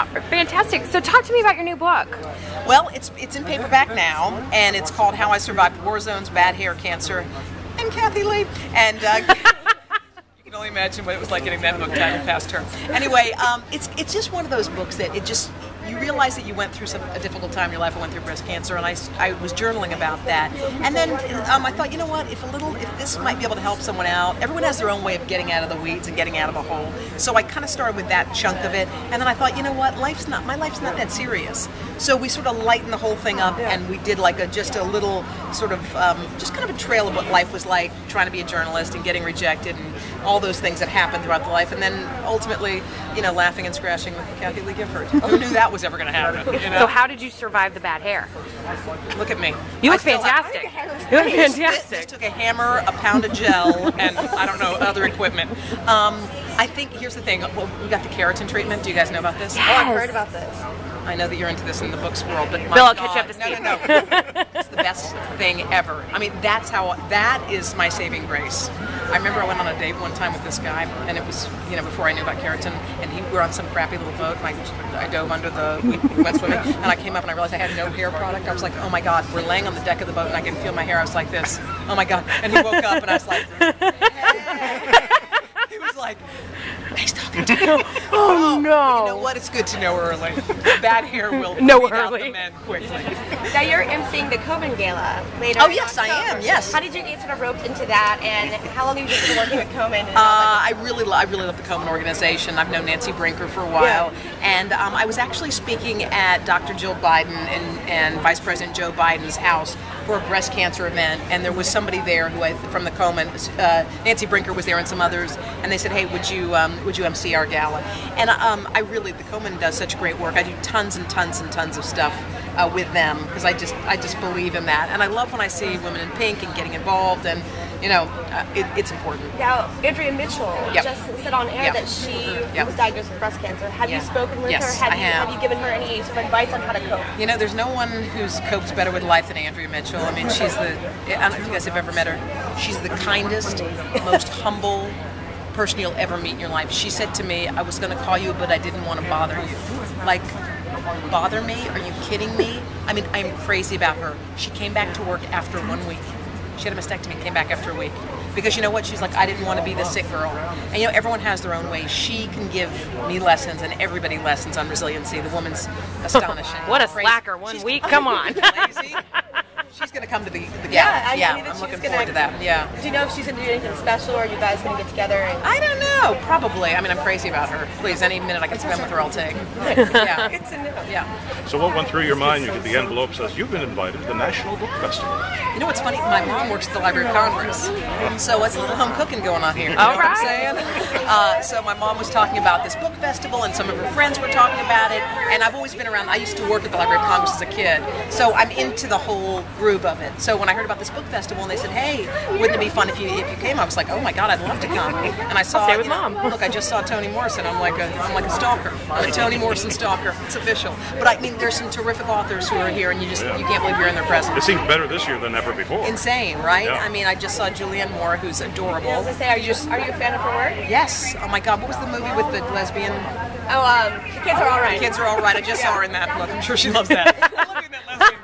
Fantastic. So talk to me about your new book. Well, it's in paperback now, and it's called How I Survived War Zones, Bad Hair, Cancer, and Kathie Lee. And you can only imagine what it was like getting that book titled past her. Anyway, it's just one of those books that you realize that you went through a difficult time in your life. I went through breast cancer, and I was journaling about that. And then I thought, you know what? If this might be able to help someone out. Everyone has their own way of getting out of the weeds and getting out of a hole. So I kind of started with that chunk of it, and then I thought, you know what? My life's not that serious. So we sort of lightened the whole thing up, and we did like just a little sort of just kind of a trail of what life was like, trying to be a journalist and getting rejected and all those things that happened throughout the life, and then ultimately, laughing and scratching with Kathie Lee Gifford. Who knew that was ever going to happen? So how did you survive the bad hair? Look at me. You look fantastic. You look fantastic. Just took a hammer, a pound of gel, and I don't know, other equipment. I think, here's the thing, we got the keratin treatment. Do you guys know about this? Yes. Oh, I've heard about this. I know that you're into this in the books world, but my Bill, I'll God, catch you up to speed. No. It's the best thing ever. I mean, that is my saving grace. I remember I went on a date one time with this guy, and it was, before I knew about keratin, and we were on some crappy little boat, and I dove under we went swimming, and I came up and I realized I had no hair product. I was like, oh my God, we're laying on the deck of the boat, and I can feel my hair. I was like this. Oh my God. And he woke up, and I was like, hey. He was like, nice talking to you. Oh no. You know what? It's good to know early. Bad hair will Know weed out early. the men quickly. Now you're emceeing the Coben Gala later. Oh, in yes, I October. am, yes. How did you get sort of roped into that, and how long have you been working with Coben? And all that? I really love the Komen organization. I've known Nancy Brinker for a while, and I was actually speaking at Dr. Jill Biden and Vice President Joe Biden's house for a breast cancer event, and there was somebody there from the Komen. Nancy Brinker was there and some others, and they said, hey, would you MC our gala? And the Komen does such great work. I do tons and tons and tons of stuff with them because I just believe in that, and I love when I see women in pink and getting involved, and it's important. Now, Andrea Mitchell just said on air Yep. that she Yep. was diagnosed with breast cancer. Have you spoken with Yes, her? I have. Have you given her any sort of advice on how to cope? There's no one who's copes better with life than Andrea Mitchell. I mean, I don't know if you guys have ever met her. She's the kindest, most humble person you'll ever meet in your life. She said to me, I was going to call you, but I didn't want to bother you. Like, bother me? Are you kidding me? I mean, I'm crazy about her. She came back to work after 1 week. She had a mastectomy, came back after a week. Because you know what? She's like, I didn't want to be the sick girl. And everyone has their own way. She can give me lessons and everybody lessons on resiliency. The woman's astonishing. What a Crazy. slacker, 1 week. Come on. Lazy. She's going to come to the gala. I'm looking forward to that. Yeah. Do you know if she's going to do anything special, or are you guys going to get together? I don't know. Probably. I mean, I'm crazy about her. Please, any minute I can spend with her, I'll take. Yeah. Good to know. Yeah. So what went through your mind? You get the envelope says you've been invited to the National Book Festival. You know what's funny? My mom works at the Library of Congress, so it's a little home cooking going on here. You know what I'm saying? So my mom was talking about this book festival, and some of her friends were talking about it. And I've always been around. I used to work at the Library of Congress as a kid, so I'm into the whole groove of it. So when I heard about this book festival, and they said, "Hey, wouldn't it be fun if you came?" I was like, "Oh my God, I'd love to come." And I saw, stay with Mom. Look, I just saw Toni Morrison. I'm like a stalker. I'm a Toni Morrison stalker. It's official. But I mean, there's some terrific authors who are here, and you can't believe you're in their presence. It seems better this year than ever before. Insane, right? Yeah. I mean, I just saw Julianne Moore, who's adorable. I was going to say, are you a fan of her work? Yes. Oh my God, what was the movie with the lesbian? Oh, The Kids Are All Right. The Kids Are All Right. I just saw her in that. Look, I'm sure she loves that. I love being that lesbian.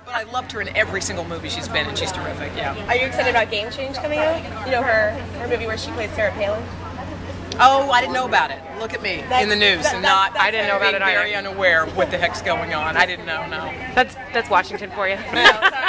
But I loved her in every single movie she's been in. She's terrific. Yeah. Are you excited about Game Change coming out? You know her movie where she plays Sarah Palin. Oh, I didn't know about it. Look at me in the news and not. I didn't know about it either. Very unaware of what the heck's going on. I didn't know. No. That's Washington for you. No, sorry.